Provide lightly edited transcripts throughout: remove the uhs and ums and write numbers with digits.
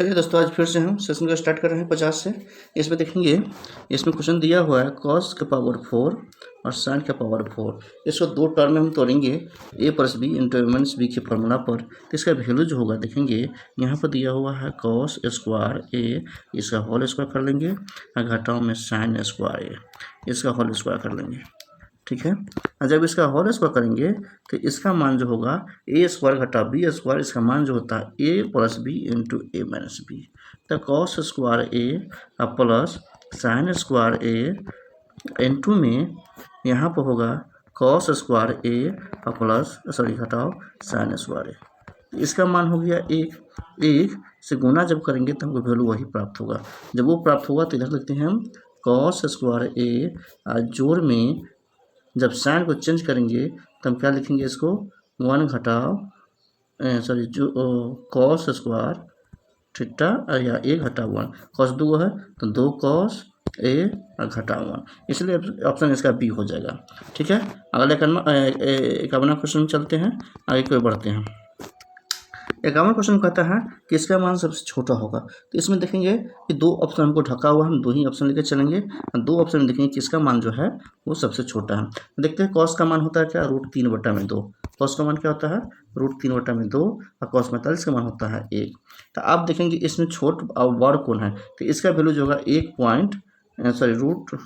चलिए दोस्तों, आज फिर से हम सेशन को स्टार्ट कर रहे हैं 50 से। इसमें देखेंगे, इसमें क्वेश्चन दिया हुआ है cos का पावर 4 और sin का पावर 4। इसको दो टर्म में हम तोड़ेंगे, a plus B into A minus B के फॉर्मूला पर। तो इसका वैल्यू जो होगा देखेंगे, यहाँ पर दिया हुआ है cos स्क्वायर a, इसका होल स्क्वायर कर लेंगे, और घटाओ में sin स्क्वायर a, इसका होल स्क्वायर कर लेंगे। ठीक है, और जब इसका होल स्क्वायर करेंगे तो इसका मान जो होगा ए स्क्वायर घटा बी स्क्वायर, इसका मान जो होता है ए plus B into A minus B. तो कॉस स्क्वायर ए प्लस साइन स्क्वायर ए इंटू में यहाँ पर होगा कॉस स्क्वायर ए प्लस घटाओ साइन स्क्वायर ए। इसका मान हो गया एक से गुना जब करेंगे तो हमको वैल्यू वही प्राप्त होगा। जब वो प्राप्त होगा तो इधर लिखते हैं हम कॉस स्क्वायर ए जोड़ में जब साइन को चेंज करेंगे तो हम क्या लिखेंगे, इसको 1 घटाओ कॉस स्क्वायर थीटा या ए घटा 1, कॉस 2 है तो 2 कॉस ए घटा 1, इसलिए ऑप्शन इसका बी हो जाएगा। ठीक है, अगले 51 क्वेश्चन चलते हैं, आगे कोई बढ़ते हैं। 51 क्वेश्चन कहता है कि इसका मान सबसे छोटा होगा। तो इसमें देखेंगे कि दो ऑप्शन हमको ढका हुआ, हम दो ही ऑप्शन लेकर चलेंगे। दो ऑप्शन में देखेंगे किसका मान जो है वो सबसे छोटा है। देखते हैं कॉस का मान होता है क्या, √3/2। कॉस का मान क्या होता है, √3/2, और कॉस 45 का मान होता है 1। तो आप देखेंगे इसमें छोट और बड़ कौन है, तो इसका वैल्यू जो होगा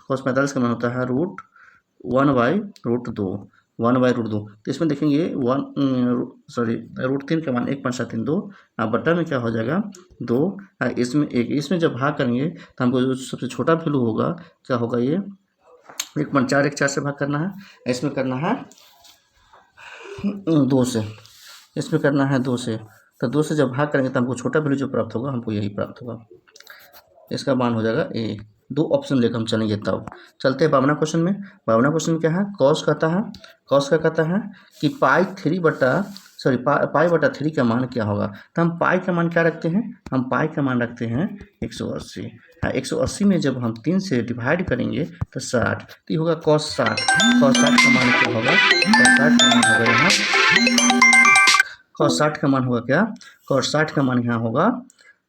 कॉस 45 का मान होता है √1/2, 1/2। तो इसमें देखेंगे √3 का मान 1.732, बटा में क्या हो जाएगा 2, इसमें 1। इसमें जब भाग करेंगे तो हमको जो सबसे छोटा वैल्यू होगा क्या होगा, ये 1.4 से भाग करना है, इसमें करना है 2 से, इसमें करना है 2 से। तो 2 से जब भाग करेंगे तो हमको छोटा वैल्यू जो प्राप्त होगा हमको यही प्राप्त होगा, इसका मान हो जाएगा ए। दो ऑप्शन लेकर हम चलेंगे। तब चलते हैं 52 क्वेश्चन में। 52 क्वेश्चन में क्या है, कॉस का कहता है कि पाई 3 का मान क्या होगा। तो हम पाई का मान क्या रखते हैं, हम पाई का मान रखते हैं 180। 180 में जब हम 3 से डिवाइड करेंगे तो 60, तो ये होगा cos 60। cos 60 का मान क्या होगा, cos 60 का मान होगा क्या, cos 60 का मान यहाँ होगा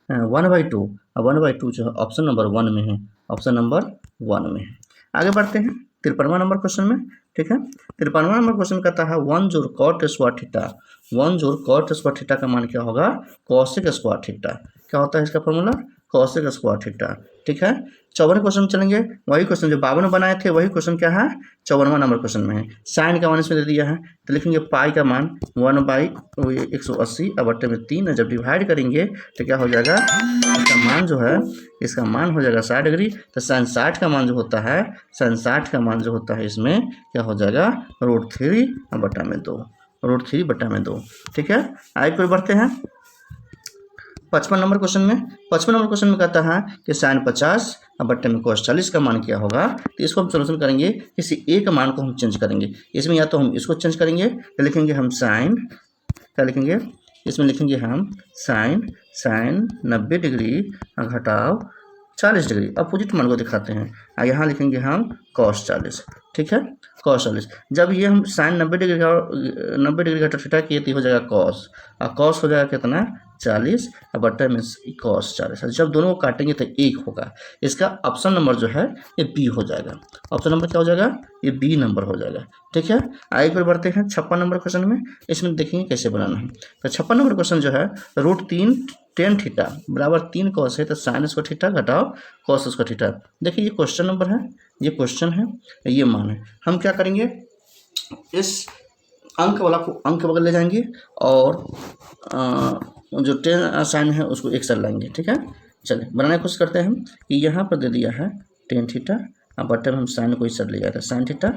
1/2। 1/2 जो है ऑप्शन नंबर 1 में है, ऑप्शन नंबर 1 में है। आगे बढ़ते हैं 53वां नंबर क्वेश्चन में। ठीक है, 53वां नंबर क्वेश्चन कहता है 1 जोड़ cot स्क्वायर थीटा। 1 जोड़ cot स्क्वायर थीटा का मान क्या होगा, cosec स्क्वायर थीटा। क्या होता है इसका फॉर्मूला, cosec स्क्वायर थीटा। ठीक है, 54 क्वेश्चन में चलेंगे। वही क्वेश्चन जो 52 बनाए थे वही क्वेश्चन क्या है 54वां नंबर क्वेश्चन में है। साइन का मान इसमें दे दिया है, तो लिखेंगे पाई का मान 1/180 बटे में 3, जब डिवाइड करेंगे तो क्या हो जाएगा, इसका मान जो है इसका मान हो जाएगा 60 डिग्री। तो साइन 60 का मान जो होता है, साइन 60 का मान जो होता है इसमें क्या हो जाएगा √3/2। ठीक है, आगे कोई बढ़ते हैं 55 नंबर क्वेश्चन में। 55 नंबर क्वेश्चन में कहता है कि साइन 50 बटे में cos 40 का मान क्या होगा। तो इसको हम सोल्यूशन करेंगे, किसी ए का मान को हम चेंज करेंगे। इसमें या तो हम इसको चेंज करेंगे, तो लिखेंगे हम साइन, क्या लिखेंगे इसमें, लिखेंगे हम साइन 90 डिग्री घटाओ 40 डिग्री, अपोजिट मान को दिखाते हैं, और यहाँ लिखेंगे हम cos 40। ठीक है, cos 40। जब ये हम साइन 90 डिग्री घटा थीटा किए तो हो जाएगा cos, और cos हो जाएगा कितना 40 बटे में cos 40। जब दोनों को काटेंगे तो 1 होगा। इसका ऑप्शन नंबर जो है ये बी हो जाएगा। ऑप्शन नंबर क्या हो जाएगा, ये बी नंबर हो जाएगा। ठीक है, आगे पर बढ़ते हैं 56 नंबर क्वेश्चन में। इसमें देखेंगे कैसे बनाना है। तो 56 नंबर क्वेश्चन जो है √3 tan थीटा बराबर 3 cos है, तो साइन स्क्वायर थीटा घटाओ cos स्क्वायर थीटा। देखिए ये क्वेश्चन नंबर है, ये क्वेश्चन है, ये मान है। हम क्या करेंगे, इस अंक वाला को अंक बगल ले जाएंगे और जो टेन साइन है उसको एक साथ लाएंगे। ठीक है, चलिए बनाने की कोशिश करते हैं हम कि यहाँ पर दे दिया है tan थीटा, बटे में हम साइन को इस साथ ले जाते हैं साइन थीटा,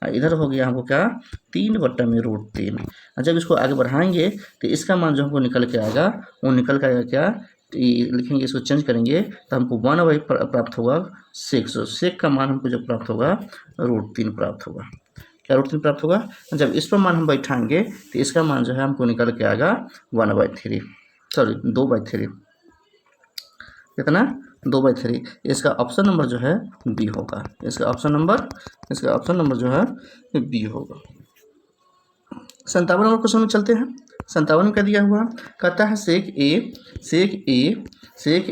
इधर हो गया हमको क्या 3/√3। जब इसको आगे बढ़ाएंगे तो इसका मान जो हमको निकल के आएगा वो निकल के आएगा क्या, लिखेंगे इसको चेंज करेंगे तो हमको 1 प्राप्त होगा सेक का मान हमको जब प्राप्त होगा √3 प्राप्त होगा। क्या √3 प्राप्त होगा, जब इस पर मान हम बैठाएंगे तो इसका मान जो है हमको निकल के आएगा 2/3। कितना 2/3। इसका ऑप्शन नंबर जो है बी होगा। इसका ऑप्शन नंबर जो है बी होगा। 57 नंबर क्वेश्चन में चलते हैं। 57 में क्या दिया हुआ, कहता है सेक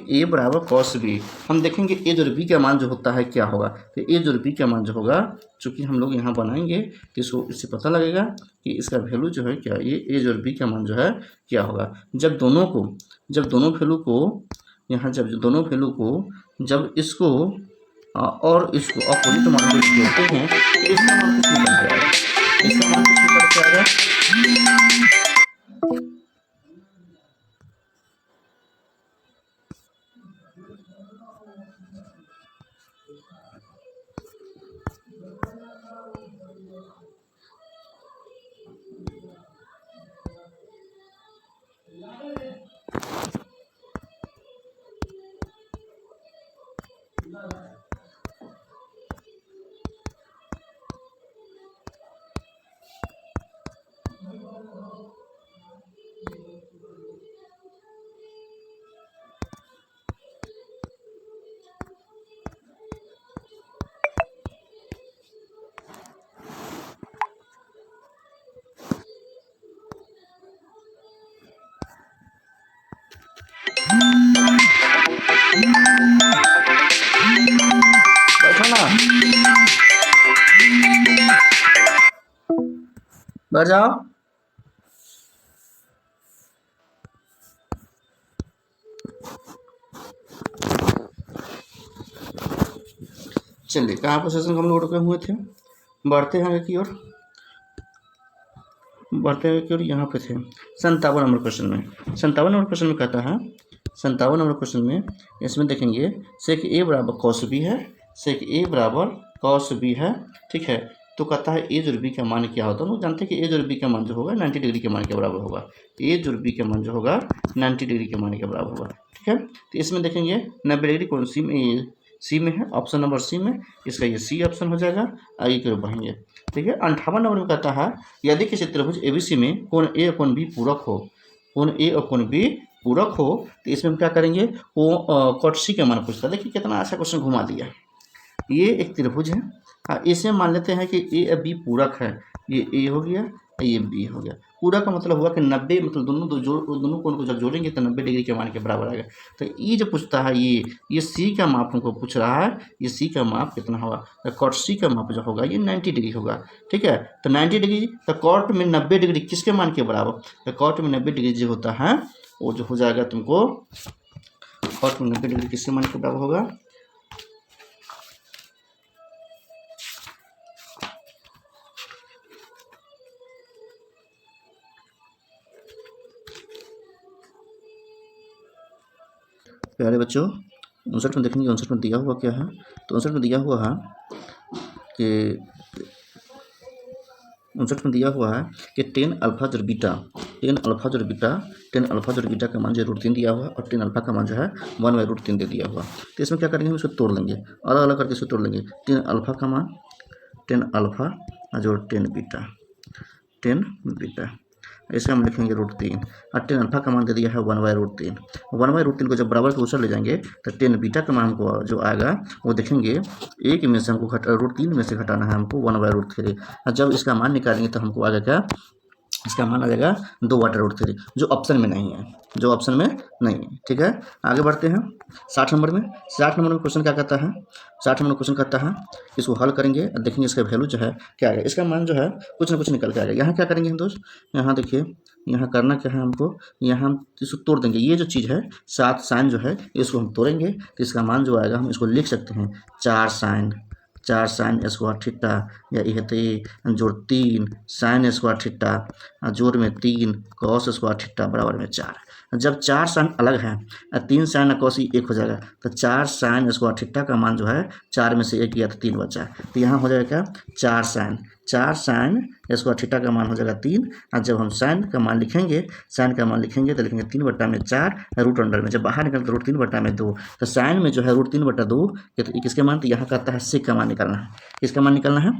ए बराबर कॉस बी। हम देखेंगे ए और बी का मान जो होता है क्या होगा, तो ए और बी का मान जो होगा, चूँकि हम लोग यहाँ बनाएंगे तो इससे पता लगेगा कि इसका वैल्यू जो है क्या, ये ए और बी का मान जो है क्या होगा। जब दोनों वैल्यू को यहाँ जब इसको और इसको अपोजिट मान को जोड़ते हैं तो इसका मान कुछ निकल के आएगा, इसका मान कुछ निकल के आएगा। बैठ जाओ। चलिए, कहाँ पर सेशन हम लोग रुके हुए थे, बढ़ते हैं आगे की ओर, यहाँ पे थे 57 नंबर क्वेश्चन में। 57 नंबर क्वेश्चन में कहता है, 57 नंबर क्वेश्चन में इसमें देखेंगे सेक ए बराबर कॉस बी है, सेक ए बराबर कॉस बी है, ठीक है। तो कहता है ए और बी का मान क्या होता है। हम लोग जानते हैं कि ए और बी का मान जो होगा 90 डिग्री के मान के बराबर होगा, ए और बी का मान जो होगा 90 डिग्री के मान के बराबर होगा, ठीक है। तो इसमें देखेंगे 90 डिग्री कौन सी में है, ऑप्शन नंबर सी में, इसका ये सी ऑप्शन हो जाएगा। आगे की ओर बढ़ेंगे, ठीक है। 58 नंबर में कहता है यदि किसी त्रिभुज एबीसी में कोण ए और कोण बी पूरक हो, तो इसमें हम क्या करेंगे, वो कॉट सी का मान पूछता है। देखिए कितना अच्छा क्वेश्चन घुमा दिया। ये एक त्रिभुज है, इसे मान लेते हैं कि ए और बी पूरक है, ये ए हो गया, ये बी हो गया। पूरक का मतलब हुआ कि 90, मतलब दोनों कोण को जब जोड़ेंगे तो 90 डिग्री के मान के बराबर आएगा। तो ये जो पूछता है ये सी का माप हमको पूछ रहा है, ये सी का माप कितना होगा, तो कॉट सी का माप जो होगा ये 90 डिग्री होगा, ठीक है। तो 90 डिग्री, तो कॉट में 90 डिग्री किसके मान के बराबर, तो कॉट में 90 डिग्री जो होता है वो जो हो जाएगा तुमको, कॉट में 90 डिग्री किसके मान के बराबर होगा, प्यारे बच्चों 59 में देखेंगे, 59 में दिया हुआ क्या है, तो 59 में दिया हुआ है कि 59 में दिया हुआ है कि टेन अल्फा जोड़ बीटा का मान जो √3 दिया हुआ है, और टेन अल्फा का मान जो है 1/√3 दे दिया हुआ। तो इसमें क्या करेंगे, हम इसको तोड़ लेंगे, अलग अलग करके इसको तोड़ लेंगे। टेन अल्फा का मान, टेन अल्फा जोड़ टेन बीटा, ऐसे हम लिखेंगे √3, और टेन अल्फा का मान दे दिया है 1/√3। 1/√3 को जब बराबर के ऊपर ले जाएंगे तो टेन बीटा का मान हमको जो आएगा वो देखेंगे, एक में से हमको √3 में से घटाना है हमको 1/√3, और जब इसका मान निकालेंगे तो हमको आएगा क्या, इसका मान आ जाएगा 2/√3, जो ऑप्शन में नहीं है, ठीक है। आगे बढ़ते हैं 60 नंबर में। 60 नंबर में क्वेश्चन क्या कहता है, 60 नंबर क्वेश्चन कहता है, इसको हल करेंगे और देखेंगे इसका वैल्यू जो है क्या आएगा, इसका मान जो है कुछ ना कुछ निकल के आएगा। यहाँ क्या करेंगे हम दोस्त, यहाँ देखिए, यहाँ करना क्या है हमको, यहाँ हम इसको तोड़ देंगे। ये जो चीज़ है 7 साइन जो है इसको हम तोड़ेंगे, तो इसका मान जो आएगा हम इसको लिख सकते हैं 4 साइन स्क्वायर थीटा, या ये होते जोड़ 3 साइन स्क्वायर थीटा जोड़ में 3 कॉस स्क्वायर थीटा बराबर में 4। जब 4 साइन अलग है, 3 साइन और कॉस 1 हो जाएगा, तो 4 साइन स्क्वायर थीटा का मान जो है 4 में से 1 गया तो 3 बचा, तो यहाँ हो जाएगा क्या, 4 साइन स्क्वायर थीटा का मान हो जाएगा 3। और जब हम साइन का मान लिखेंगे तो लिखेंगे 3/4 रूट अंडर में, जब बाहर निकलते तो √3/2। तो साइन में जो है √3/2 किसके मान, तो यहाँ कहता है सेक का मान निकालना है, किसका मान निकालना है,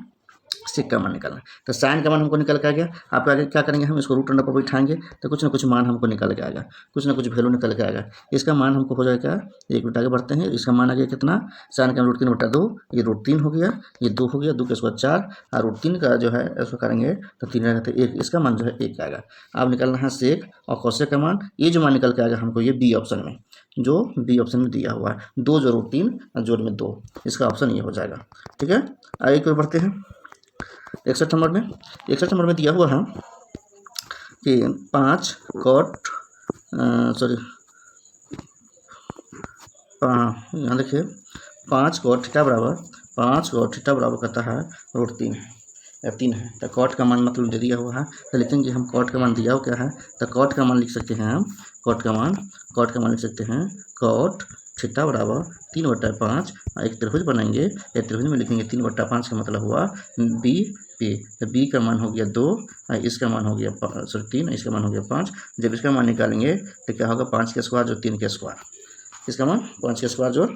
सेक का मान निकालना है। तो साइन का मान हमको निकल के आ गया। आप आगे क्या करेंगे, हम इसको रूट अंडर पर बैठाएंगे तो कुछ ना कुछ मान हमको निकल के आएगा, कुछ ना कुछ वैल्यू निकल के आएगा। इसका मान हमको हो जाएगा, एक मिनट आगे बढ़ते हैं, इसका मान आ गया कितना, साइन का √3/2, ये √3 हो गया, ये 2 हो गया, 2 के स्क्वायर 4, और √3 का जो है इसको करेंगे तो 3 आएगा, तो 1, इसका मान जो है 1 आएगा। अब निकलना है सेक और कोसेक का मान। ये जो मान निकल के आएगा हमको, ये बी ऑप्शन में, जो बी ऑप्शन में दिया हुआ है, 2 जो √3 और जोड़ में 2, इसका ऑप्शन ये हो जाएगा। ठीक है, आगे कोई बढ़ते हैं। 61 नंबर में दिया हुआ है कि 5 कॉट यहाँ देखिए 5 कॉट थीटा बराबर कहता है √3 या 3 है। तो कॉट का मान मतलब जो दिया हुआ है, तो लिखेंगे हम कॉट का मान दिया हुआ क्या है, तो कॉट का मान लिख सकते हैं हम, कॉट का मान लिख सकते हैं, कॉट थीटा बराबर 3/5, एक त्रिभुज बनाएंगे, एक त्रिभुज में लिखेंगे 3/5 का मतलब हुआ बी पे, तो बी का मान हो गया 2, इसका मान हो गया 3, इसका मान हो गया 5। जब इसका मान निकालेंगे तो क्या होगा, 5 के स्क्वायर जो 3 के स्क्वायर, इसका मान 5 के स्क्वायर जो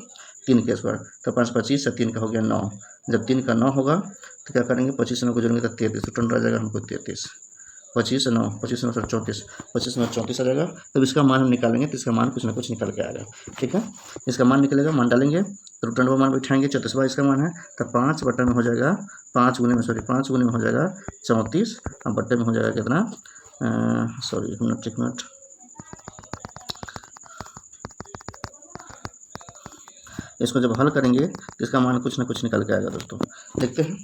3 के स्क्वायर, तो 5 25 से 3 का हो गया 9। जब 3 का 9 होगा तो क्या करेंगे, 25 से 9 को जोड़ेंगे तो 33, तो टोटल आ जाएगा हमको 33, 25 से 9 34, 25 से 9 34 आ जाएगा। तब इसका मान हम निकालेंगे तो इसका मान कुछ ना कुछ निकल के आएगा। ठीक है, इसका मान निकलेगा, मान डालेंगे तो √2 मान बैठाएंगे, 34 इसका मान है, तो 5 बट्टे में हो जाएगा 5 गुने में हो जाएगा 34, और बट्टे में हो जाएगा कितना, एक मिनट, इसको जब हल करेंगे तो इसका मान कुछ ना कुछ निकल के आएगा दोस्तों। देखते हैं,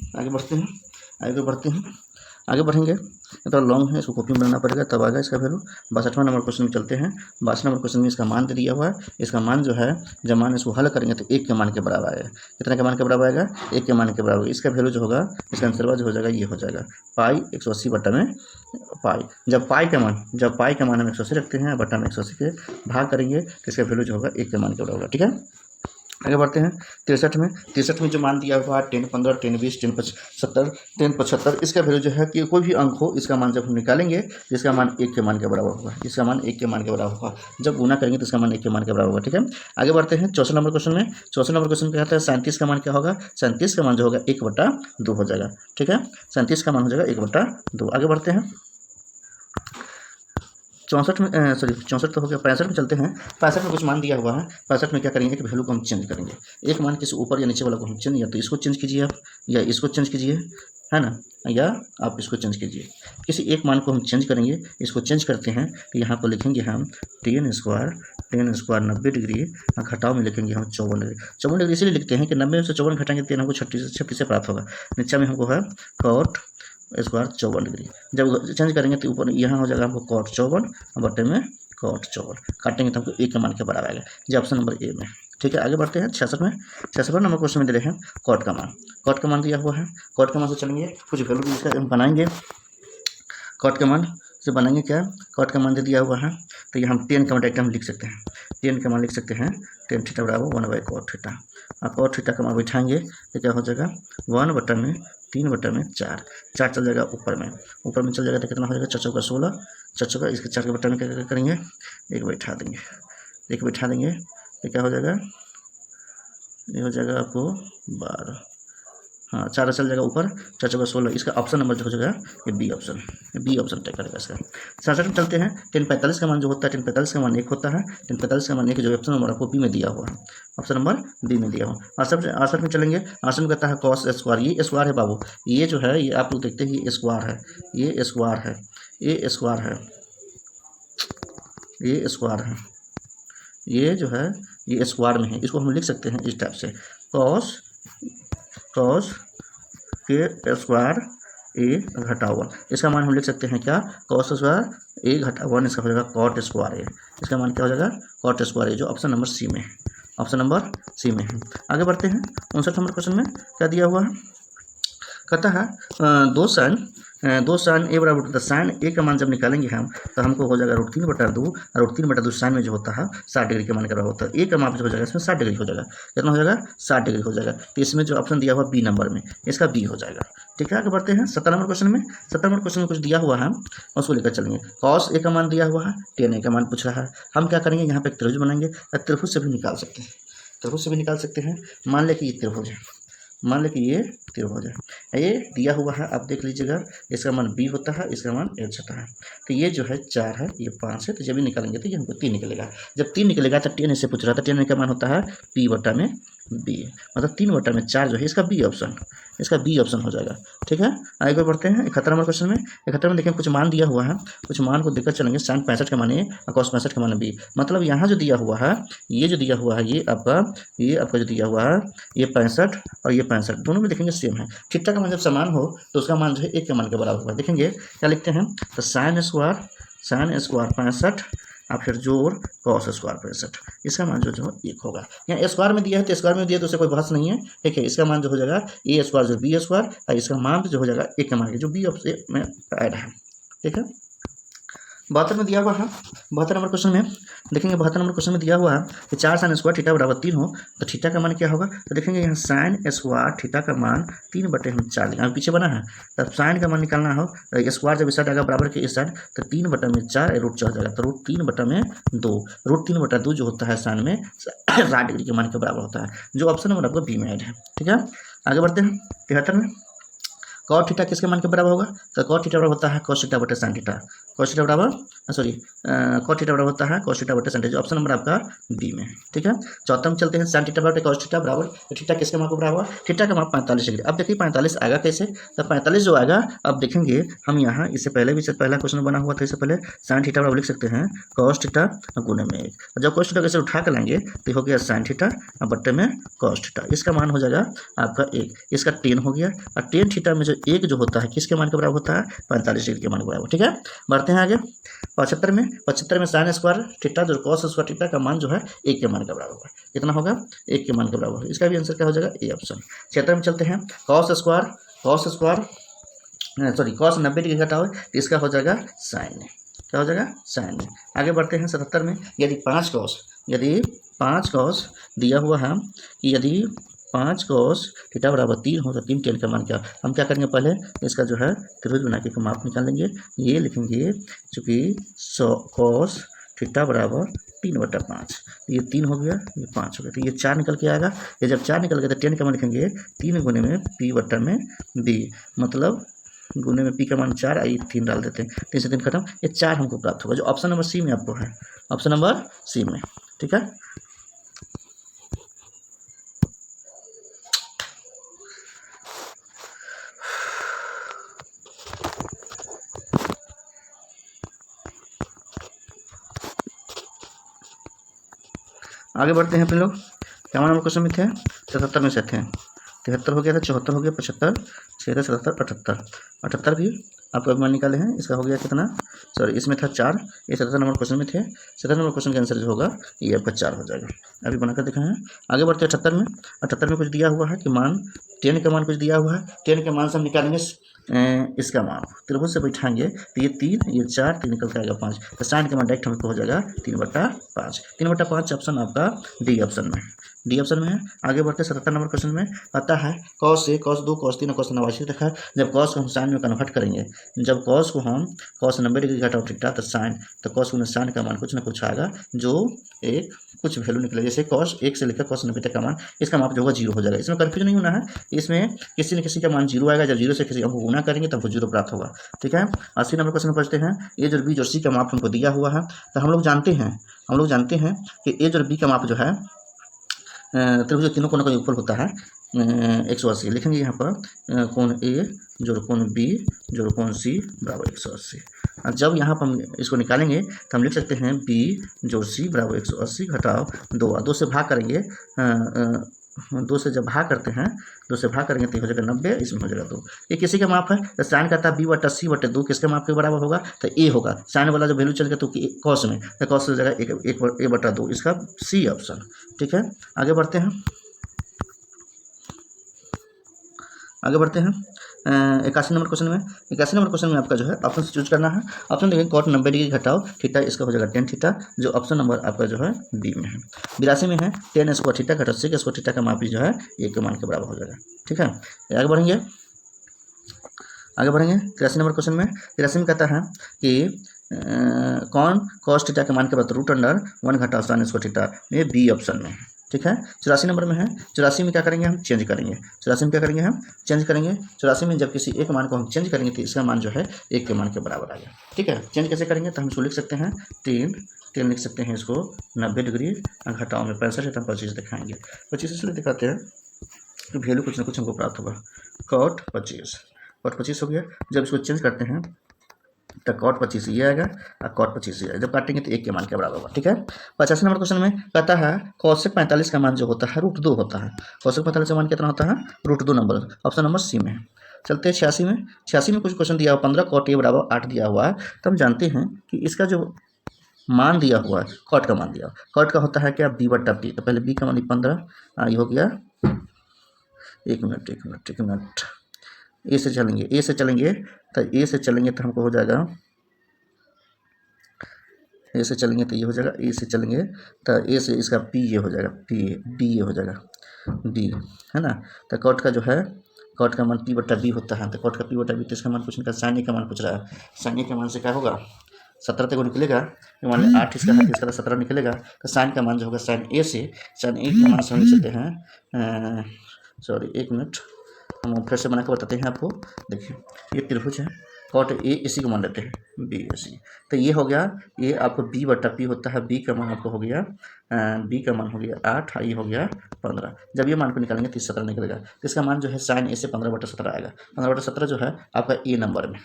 आगे बढ़ेंगे, थोड़ा लॉन्ग है, इसको कॉपी में बनाना पड़ेगा तब आएगा इसका वैल्यू। 62वां नंबर क्वेश्चन में चलते हैं। 62 नंबर क्वेश्चन में इसका मान दे दिया हुआ है, इसका मान जो है जब मान इसको हल करेंगे तो 1 के मान के बराबर आएगा। कितने के मान के बराबर आएगा, 1 के मान के बराबर। इसका वैल्यू जो होगा, इसका आंसर जो हो जाएगा, ये हो जाएगा पाई 180 बटा में पाई। जब पाई का मान हम 180 रखते हैं, बटा में 180 के भाग करेंगे तो इसका वैल्यू जो होगा 1 के मान के बराबर होगा। ठीक है, आगे बढ़ते हैं। 63 में जो मान दिया हुआ है 10 15 10 20 10 75, इसका वैल्यू जो है कि कोई भी अंक हो, इसका मान जब हम निकालेंगे तो इसका मान 1 के मान के बराबर होगा, इसका मान 1 के मान के बराबर होगा। जब गुना करेंगे तो इसका मान 1 के मान के बराबर होगा। ठीक है, आगे बढ़ते हैं। 64 नंबर क्वेश्चन में, 64 नंबर क्वेश्चन में कहता है 37 का मान क्या होगा, 37 का मान जो होगा 1/2 हो जाएगा। ठीक है, 37 का मान हो जाएगा 1/2। आगे बढ़ते हैं। 64 तो हो गया। 65 में चलते हैं। 65 में कुछ मान दिया हुआ है। 65 में क्या करेंगे कि वैल्यू को हम चेंज करेंगे। एक मान किसी ऊपर या नीचे वाला को हम चेंज, या तो इसको चेंज कीजिए आप, या इसको चेंज कीजिए, है ना, या आप इसको चेंज कीजिए। किसी एक मान को हम चेंज करेंगे। इसको चेंज करते हैं तो यहाँ पर लिखेंगे हम 10 स्क्वायर 90 डिग्री, घटाव में लिखेंगे हम 54 डिग्री। 54 डिग्री इसलिए लिखते हैं कि 90 में से 54 घटाएंगे तो हमको 36 से प्राप्त होगा। नीचे में हमको है कॉट स्क्वायर 54 डिग्री। जब चेंज करेंगे तो ऊपर यहाँ हो जाएगा हमको कॉट 54, बटे में कॉट 54, काटेंगे तो हमको 1 के मान के बराबर आएगा। जो ऑप्शन नंबर ए में। ठीक है, आगे बढ़ते हैं। 66 नंबर क्वेश्चन में दे रहे हैं कॉट का मान दिया हुआ है। कॉट का मान से चलेंगे, कुछ वैल्यू इसका बनाएंगे। कॉट के मान से बनाएंगे क्या, कॉट का मान दे दिया हुआ है तो ये हम 10 का डायरेक्ट हम लिख सकते हैं। 10 का मान लिख सकते हैं, 10 थीटा बराबर 1/cot थीटा। और कॉट थीटा का मान बैठाएंगे तो क्या हो जाएगा 1/3/4। 4 चल जाएगा ऊपर में चल जाएगा तो कितना हो जाएगा 4 चौका 16, 4 चौका इसके 4 के बटा में क्या करेंगे, एक बैठा देंगे तो क्या हो जाएगा, ये हो जाएगा आपको 12। हाँ, 4 चल जाएगा ऊपर, 4 चौका 16। इसका ऑप्शन नंबर जो हो जाएगा ये बी ऑप्शन तय करेगा इसका। 67 में चलते हैं। 1045 का मान जो होता है, 1045 का मान 1 होता है। 1045 का मान 1 जो ऑप्शन नंबर आपको बी में दिया हुआ है, ऑप्शन नंबर बी में दिया हुआ। 68 में चलेंगे। 68 में कहता है कॉस स्क्वायर। ये स्क्वायर है बाबू, ये जो है ये आप लोग देखते हैं ये स्क्वायर है, ये स्क्वायर है, ये स्क्वायर है, ये स्क्वायर है, ये जो है ये स्क्वायर में है। इसको हम लिख सकते हैं इस टाइप से, कॉस के स्क्वायर ए घटा 1। इसका मान हम लिख सकते हैं क्या, कॉस स्क्वायर ए घटा 1। इसका हो जाएगा कॉट स्क्वायर ए। इसका मान क्या हो जाएगा, कॉट स्क्वायर ए, जो ऑप्शन नंबर सी में है। आगे बढ़ते हैं। 59 नंबर क्वेश्चन में क्या दिया हुआ है, कहता है दो साइन ए बराबर होता है। साइन ए का मान जब निकालेंगे हम तो हमको हो जाएगा √3/2, और √3/2 साइन में जो होता है 60 डिग्री के मान के बराबर होता है। ए का मान जो हो जाएगा इसमें 60 डिग्री हो जाएगा। कितना हो जाएगा, 60 डिग्री हो जाएगा। तो इसमें जो ऑप्शन दिया हुआ बी नंबर में, इसका बी हो जाएगा। ठीक है, आगे बढ़ते हैं। 70 नंबर क्वेश्चन में। 70 नंबर क्वेश्चन में कुछ दिया हुआ है, उसको लेकर चलेंगे। कॉस ए का मान दिया हुआ है, tan ए का मान पूछ रहा है। हम क्या करेंगे, यहाँ पे एक त्रिभुज बनाएंगे। त्रिभुज से भी निकाल सकते हैं, मान ले कि ये त्रिभुज है, मान लें कि ये त्रिभुज है, ये दिया हुआ है, आप देख लीजिएगा, इसका मान b होता है, इसका मान h होता है। तो ये जो है 4 है, ये 5 है, तो जब भी निकालेंगे तो ये हमको 3 निकलेगा। जब 3 निकलेगा तो 10 इससे पूछ रहा था, 10 का मान होता है p बटा में b, मतलब 3 बटा में 4 जो है इसका बी ऑप्शन, इसका बी ऑप्शन हो जाएगा। ठीक है, आगे बढ़ते हैं 71 नंबर क्वेश्चन में। 71 में देखिए कुछ मान दिया हुआ है, कुछ मान को देखकर चलेंगे। sin 65 का मान ए और cos 65 का मान बी, मतलब यहाँ जो दिया हुआ है, ये जो दिया हुआ है, ये आपका जो दिया हुआ है, ये 65 और ये 65 दोनों में देखेंगे सेम है। थीटा का मान जब समान हो तो उसका मान जो है 1 के मान के बराबर होगा। देखेंगे क्या लिखते हैं, तो sin स्क्वायर 65 और फिर जोड़ cos स्क्वायर 65, इसका मान जो 1 होगा। यहाँ स्क्वायर में दिया है तो स्क्वायर में दिया तो उससे कोई बहस नहीं है। ठीक है, इसका मान जो हो जाएगा ए स्क्वायर जो बी स्क्वायर, और इसका मान जो हो जाएगा 1 के मान के जो बी में ऐड है। ठीक है, 72 में दिया हुआ है, 72 नंबर क्वेश्चन में देखेंगे, 72 नंबर क्वेश्चन में दिया हुआ है कि 4 sin स्क्वायर थीटा बराबर 3 हो तो थीटा का मान क्या होगा। तो देखेंगे यहाँ sin स्क्वायर थीटा का मान 3 बटे हम 4 लेंगे, पीछे बना है, तब sin का मान निकालना हो तो स्क्वायर जब इस साइड आएगा बराबर के इस साइड, तो 3 बटा में 4 रूट 4 हो जाएगा, तो रूट 3 बटा में 2, रूट 3 बटा 2 जो होता है sin में 60 डिग्री के मान के बराबर होता है, जो ऑप्शन नंबर आपको बी में ऐड है। ठीक है, आगे बढ़ते हैं 73 में। cos थीटा किसके मान के बराबर होगा, तो cos थीटा बराबर होता है cos थीटा बटे sin थीटा, cos थीटा बराबर cos थीटा बराबर होता है cos थीटा बटे sin थीटा, ऑप्शन नंबर आपका बी में। ठीक है, 74 में चलते हैं। sin थीटा बटे cos थीटा बराबर, तो थीटा किसके मान के बराबर, थीटा का मान 45 डिग्री। अब देखिए 45 आएगा कैसे, तो 45 जो आएगा, अब देखेंगे हम यहाँ, इससे पहले भी पहला क्वेश्चन बना हुआ था, इससे पहले sin थीटा बराबर लिख सकते हैं cos थीटा गुणे में 1, जब cos थीटा कैसे उठा कर लाएंगे तो हो गया sin थीटा बट्टे में cos थीटा, इसका मान हो जाएगा आपका 1, इसका 10 हो गया, और 10 थीटा में जो 1 जो होता है किसके मान के बराबर होता है, 45 डिग्री के मान के बराबर। ठीक है, बढ़ते हैं आगे 75 में। 75 में sin स्क्वायर थीटा जो cos स्क्वायर थीटा का मान जो है 1 के मान के बराबर होगा, कितना होगा, 1 के मान के बराबर, इसका भी आंसर क्या हो जाएगा, ए ऑप्शन। 76 में चलते हैं, cos 90 डिग्री घटाओ तो इसका हो जाएगा sin, क्या हो जाएगा, sin। आगे बढ़ते हैं 77 में। यदि 5 cos दिया हुआ है कि यदि 5 cos थीटा बराबर 3 हो तो 3 tan का मान क्या, हम क्या करेंगे, पहले इसका जो है त्रिभुज बना के माप निकाल लेंगे। ये लिखेंगे चूँकि cos थीटा बराबर 3/5, ये 3 हो गया, ये 5 हो गया, तो ये 4 निकल के आएगा। ये जब 4 निकल गया तो tan का मान लिखेंगे 3 गुने में p बटा में b, मतलब गुने में p का मान 4, आई 3 डाल देते हैं, 3 से 3 खत्म, ये 4 हमको प्राप्त होगा, जो ऑप्शन नंबर सी में आपको है, ऑप्शन नंबर सी में। ठीक है, आगे बढ़ते हैं अपने लोग। क्या नंबर क्वेश्चन में थे, 77 में से थे, 73 हो गया था, 74 हो गया, 75, 76, 77, 78, 78 भी आपको अभिमान निकाले हैं, इसका हो गया कितना, इसमें था 4, ये 77 नंबर क्वेश्चन में थे। 77 नंबर क्वेश्चन का आंसर जो होगा ये आपका 4 हो जाएगा, अभी बनाकर दिखाए हैं। आगे बढ़ते हैं 78 में। 78 में कुछ दिया हुआ है कि मान 10 का मान कुछ दिया हुआ है, 10 के मान से हम निकालेंगे इसका मान, त्रिभुज से बैठाएंगे तो ये 3, ये 4, 3 निकल के आएगा 5, तो sin का मान डायरेक्ट हमको हो जाएगा 3/5, 3/5 ऑप्शन आपका डी ऑप्शन में, डी ऑप्शन में है। आगे बढ़ते 77 नंबर क्वेश्चन में आता है cos 1, cos 2, cos 3 और cos 89 देखा है। जब cos को हम sin में कन्वर्ट करेंगे, जब cos को हम cos 90 डिग्री घटाओ थीटा तो sin, तो cos गुने sin का मान कुछ ना कुछ आएगा, जो एक कुछ वैल्यू निकले, जैसे cos 1 से लेकर cos 90 तक का मान, इसका मान जो होगा 0 हो जाएगा। इसमें कन्फ्यूजन नहीं होना है, इसमें किसी न किसी का मान 0 आएगा, जब 0 से किसी हमको गुना करेंगे तो हमको 0 प्राप्त होगा। ठीक है, 80 नंबर क्वेश्चन में पढ़ते हैं, ए और बी और सी का माप हमको दिया हुआ है, तो हम लोग जानते हैं कि ए और बी का माप जो है त्रिभुज तीनों कोनों का योगफल होता है 180। लिखेंगे यहाँ पर कोण ए जोड़ कोण बी जोड़ कोण सी बराबर 180। और जब यहाँ पर हम इसको निकालेंगे तो हम लिख सकते हैं बी जोड़ सी बराबर 180 घटाओ 2 से भाग करेंगे, 2 से जब भाग करते हैं, 2 से भाग करेंगे तो हो जाएगा 90, इसमें हो जाएगा 2। ये किसी का माप है, तो साइन का था b/c/2 किसके माप के बराबर होगा, तो ए होगा। साइन वाला जो वैल्यू चल गया तो कॉस में, तो कॉस हो जाएगा 1/2, इसका सी ऑप्शन। ठीक है, आगे बढ़ते हैं 81 नंबर क्वेश्चन में। 81 नंबर क्वेश्चन में आपका जो है ऑप्शन से चूज करना है। ऑप्शन देखिए cot 90 डिग्री घटाओ थीटा, इसका हो जाएगा tan थीटा, जो ऑप्शन नंबर आपका जो है बी में है। 82 में है tan स्क्वायर थीटा घटाओ sec स्क्वायर थीटा का माप भी जो है 1 के मान के बराबर हो जाएगा। ठीक है, आगे बढ़ेंगे 83 नंबर क्वेश्चन में। 83 में कहता है कि कौन cos थीटा के मान के बराबर √1 घटाओ sin स्क्वायर थीटा, ये बी ऑप्शन में है। ठीक है। 84 नंबर में है, 84 में क्या करेंगे हम, चेंज करेंगे। 84 में क्या करेंगे हम, चेंज करेंगे। 84 में जब किसी एक मान को हम चेंज करेंगे तो इसका मान जो है 1 के मान के बराबर आ गया। ठीक है, चेंज कैसे करेंगे तो हम इसको लिख सकते हैं 3 लिख सकते हैं इसको 90 डिग्री घटाओ में 65 है तो हम 25 दिखाएंगे। 25 इसलिए दिखाते हैं तो वैल्यू कुछ ना कुछ हमको प्राप्त होगा। कॉट 25 हो गया। जब इसको चेंज करते हैं तो कॉट 25 ये आएगा और कॉट 25 ये आएगा। जब काटेंगे तो 1 के मान के बराबर होगा। ठीक है। 85 नंबर क्वेश्चन में कहता है कौशिक 45 का मान जो होता है √2 होता है। कौशिक 45 का मान कितना होता है, √2 नंबर। ऑप्शन नंबर सी में है। चलते हैं 86 में। 86 में कुछ क्वेश्चन दिया हुआ 15 कॉट ए बराबर 8 दिया हुआ है। तो हम जानते हैं कि इसका जो मान दिया हुआ है, कॉट का मान दिया हुआ, कॉट का होता है क्या, b/p। तो पहले b का मान 15 ये हो गया। एक मिनट ए से चलेंगे तो हमको हो जाएगा, ए से चलेंगे तो ये हो जाएगा, ए से चलेंगे तो ए से इसका पी ये हो जाएगा, बी ये हो जाएगा, बी है ना। तो कॉट का जो है, कॉट का मान p/b होता है। तो कॉट का p/b तो इसका मान पूछने का, साइन ए का मान पूछ रहा है। साइन ए का मान से क्या होगा, 17 तक निकलेगा। मान लीजिए 8 इसका है, इसका 17 निकलेगा। तो साइन का मान जो होगा, साइन ए का मान से हम लिख सकते हैं, सॉरी एक मिनट हम फिर से बना के बताते हैं आपको। देखिए ये त्रिभुज है, कॉट ए इसी को मान लेते हैं बी सी। तो ये हो गया, ये आपको b/p होता है। बी का मान आपको हो गया, बी का मान हो गया 8, ये हो गया 15। जब ये मान को निकालेंगे तो 17 निकलेगा। तो इसका मान जो है साइन ए से 15/17 आएगा। 15/17 जो है आपका ए नंबर में।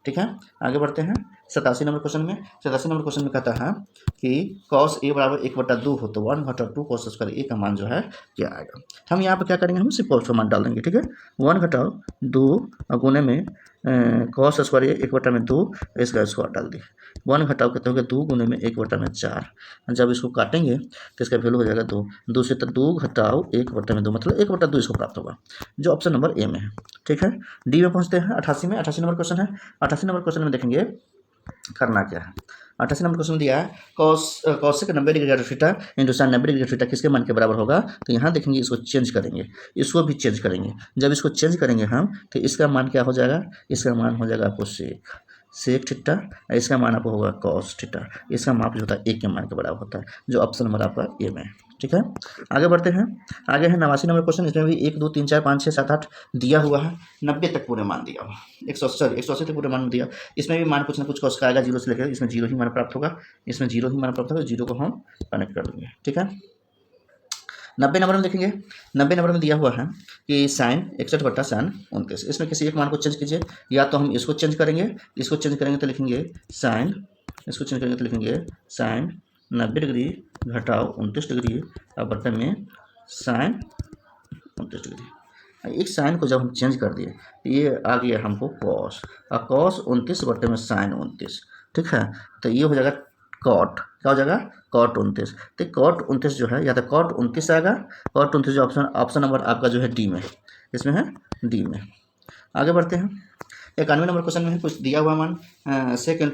ठीक है, आगे बढ़ते हैं 87 नंबर क्वेश्चन में। 87 नंबर क्वेश्चन में कहता है कि cos a बराबर 1/2 हो तो 1/2 cos स्क्वायर a का मान जो है क्या आएगा। हम यहाँ पर क्या करेंगे, हम सिर्फ cos का मान डाल देंगे। ठीक है, 1/2 गुने में cos स्क्वायर 1/2 इसका स्क्वायर डाल दिए। 1 घटाओ कितना हो गया, 2 गुने में 1/4। जब इसको काटेंगे तो इसका वैल्यू हो जाएगा 2 से। तो 2 घटाओ 1/2 मतलब 1/2 इसको प्राप्त होगा, जो ऑप्शन नंबर ए में है। ठीक है, डी में पहुंचते हैं 88 में। 88 नंबर क्वेश्चन है। 88 नंबर क्वेश्चन में देखेंगे करना क्या है। 88 नंबर क्वेश्चन दिया है Kaushik 90 degree theta into sine 90 degree theta किसके मान के बराबर होगा। तो यहाँ देखेंगे इसको चेंज करेंगे, इसको भी चेंज करेंगे। जब इसको चेंज करेंगे हम तो इसका मान क्या हो जाएगा, इसका मान हो जाएगा आपको सेक थीटा, इसका मान आपको होगा कॉस थीटा। इसका माप जो होता है 1 के मान के बराबर होता है, जो ऑप्शन नंबर आपका ए में है। ठीक है, आगे बढ़ते हैं। आगे है 89 नंबर क्वेश्चन। इसमें भी 1 2 3 4 5 6 7 8 दिया हुआ है। 90 तक पूरे मान दिया हुआ, 180 तक पूरे मान दिया। इसमें भी मान कुछ ना कुछ कॉस का आएगा 0 से लेकर, इसमें 0 ही मान प्राप्त होगा, इसमें 0 ही मान प्राप्त होगा। 0 को हम कनेक्ट कर देंगे। ठीक है, 90 नंबर में देखेंगे। 90 नंबर में दिया हुआ है कि साइन 61/sin29। इसमें किसी एक मान को चेंज कीजिए, या तो हम इसको चेंज करेंगे, इसको चेंज करेंगे तो लिखेंगे साइन, इसको चेंज करेंगे तो लिखेंगे साइन 90 डिग्री घटाओ 29 डिग्री और बटन में साइन 29 डिग्री। एक साइन को जब हम चेंज कर दिए ये आ गया हमको कॉस, और कॉस 29 बटे में साइन 29। ठीक है, तो ये हो जाएगा कॉट, क्या हो जाएगा, कॉट 29। तो कॉट 29 जो है, या तो कॉट 29 आएगा। कॉट 29 जो ऑप्शन नंबर आपका जो है डी में, इसमें है डी में। आगे बढ़ते हैं 91 नंबर क्वेश्चन में है कुछ दिया हुआ मान सेकंड,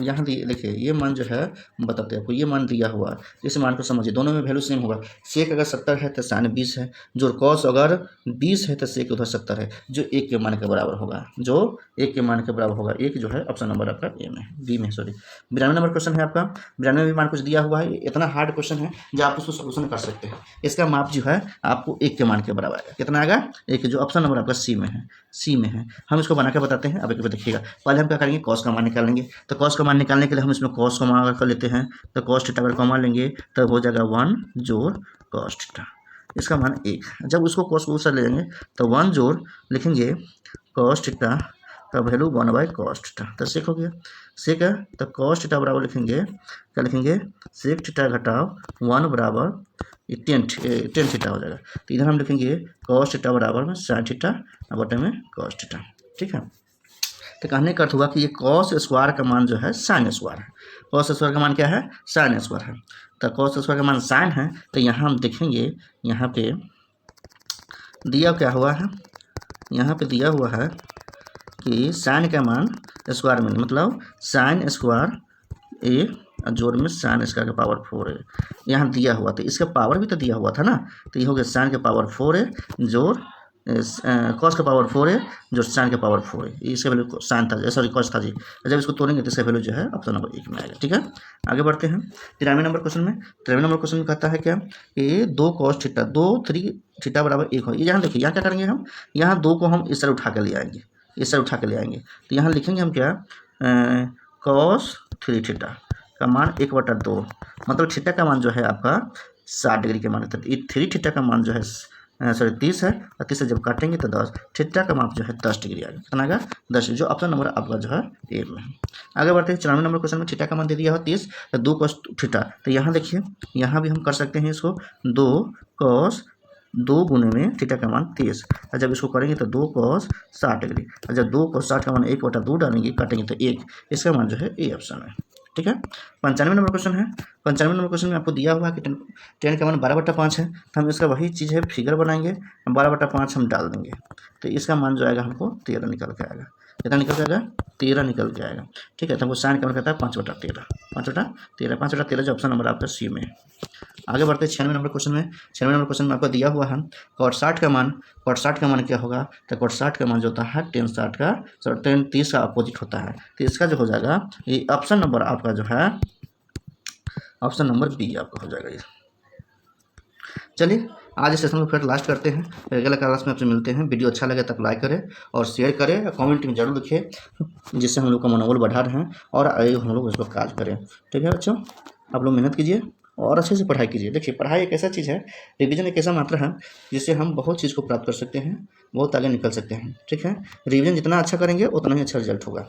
यहाँ देखिए ये मान जो है बताते हैं आपको, ये मान दिया हुआ है। इस मान को समझिए, दोनों में वैल्यू सेम होगा। सेक अगर 70 है तो साइन 20 है, जो कॉस अगर 20 है तो सेक उधर 70 है, जो 1 के मान के बराबर होगा, जो 1 के मान के बराबर होगा। एक जो है ऑप्शन नंबर आपका ए में, बी में सॉरी। 92 नंबर क्वेश्चन है आपका। 92 में मान कुछ दिया हुआ है, इतना हार्ड क्वेश्चन है जो आप उसको सोल्यूशन कर सकते हैं। इसका माप जो है आपको 1 के मान के बराबर आएगा। कितना आएगा, 1, जो ऑप्शन नंबर आपका सी में है, सी में है। हम इसको बना के बताते हैं। अब एक बार देखिएगा, पहले हम क्या करेंगे, कॉस का मान निकालेंगे। तो कॉस का मान निकालने के लिए हम इसमें कॉस को मान कर लेते हैं। तो कॉस थीटा अगर कॉमन लेंगे तो हो जाएगा 1 जोड़ कॉस थीटा, इसका मान 1। जब उसको कॉस को ले लेंगे तो 1 जोड़ लिखेंगे कॉस थीटा का वैल्यू 1/cos थीटा। तो सेक हो गया, सेक है तो cos थीटा बराबर लिखेंगे, क्या लिखेंगे, सेक थीटा घटाओ 1 बराबर 10 थीटा हो जाएगा। तो इधर हम लिखेंगे cos थीटा बराबर में sin थीटा बटे में cos थीटा। ठीक है, तो कहने का अर्थ हुआ कि ये cos स्क्वायर का मान जो है sin स्क्वायर है। cos स्क्वायर का मान क्या है, sin स्क्वायर है। तो cos स्क्वायर का मान sin है। तो यहाँ हम देखेंगे, यहाँ पे दिया क्या हुआ है, यहाँ पे दिया हुआ है कि साइन का मान स्क्वायर में, मतलब साइन स्क्वायर ए जोड़ में साइन स्क्वायर का पावर 4 है, यहाँ दिया हुआ। तो इसका पावर भी तो दिया हुआ था ना, तो ये हो गया साइन के पावर 4 है जोड़ कॉस का पावर 4 है जो साइन का पावर 4 है, इसका वैल्यू साइन था, सॉरी कॉस था जी। जब इसको तोड़ेंगे तो इसका वैल्यू जो है ऑप्शन नंबर 1 में आएगा। ठीक है, आगे बढ़ते हैं 93 नंबर क्वेश्चन में। 93 नंबर क्वेश्चन में कहता है क्या कि 2 cos थीटा 2 3 थीटा बराबर 1 हो। यहाँ देखिए, यहाँ क्या करेंगे हम, यहाँ 2 को हम इस तरह उठा के ले आएंगे, इस तरह उठा के ले आएंगे, तो यहाँ लिखेंगे हम क्या, cos 3 थीटा का मान 1/2, मतलब थीटा का मान जो है आपका 60 डिग्री के मान, तो 3 थीटा का मान जो है सॉरी 30 है, और 30 से जब काटेंगे तो 10, थीटा का माप जो है 10 डिग्री आएगा, कितना आएगा 10, जो ऑप्शन नंबर आपका जो है ए में है। आगे बढ़ते हैं 94 नंबर क्वेश्चन में। थीटा का मान दे दिया हो 30, तो 2 cos थीटा, तो यहाँ देखिए, यहाँ भी हम कर सकते हैं इसको 2 cos 2 गुने में थीटा का मान 30, और जब इसको करेंगे तो 2 cos 60 डिग्री, और जब 2 cos 60 का मान 1/2 डालेंगे, काटेंगे तो 1, इसका मान जो है ए ऑप्शन है। ठीक है, 95 नंबर क्वेश्चन है। 95 नंबर क्वेश्चन में आपको दिया हुआ है कि टेन का मान 12/5 है, तो हम इसका वही चीज़ है, फिगर बनाएंगे, 12/5 हम डाल देंगे, तो इसका मान जो आएगा हमको 13 निकल के आएगा। कितना निकल के आएगा, 13 निकल के आएगा। ठीक है, तो हमको साइन का मान कहता है 5/13, 5/13, 5/13 जो ऑप्शन नंबर आपका सी में है। आगे बढ़ते हैं 96 नंबर क्वेश्चन में। 96 नंबर क्वेश्चन में आपको दिया हुआ है cot 60 का मान, cot 60 का मान क्या होगा, तो cot 60 का मान जो होता है tan 60 का, tan 30 का अपोजिट होता है, तो इसका जो हो जाएगा ये ऑप्शन नंबर आपका जो है ऑप्शन नंबर बी आपका हो जाएगा ये। चलिए आज इस सेशन को फिर लास्ट करते हैं, रेगुलर क्लास में आपसे मिलते हैं। वीडियो अच्छा लगे तो लाइक करें और शेयर करें, कमेंट में जरूर लिखें, जिससे हम लोग का मनोबल बढ़ा रहे हैं और हम लोग उस पर कार्य करें। ठीक है बच्चों, आप लोग मेहनत कीजिए और अच्छे से पढ़ाई कीजिए। देखिए पढ़ाई एक ऐसा चीज़ है, रिवीजन एक ऐसा मात्रा है जिससे हम बहुत चीज़ को प्राप्त कर सकते हैं, बहुत आगे निकल सकते हैं। ठीक है, रिवीजन जितना अच्छा करेंगे उतना ही अच्छा रिजल्ट होगा।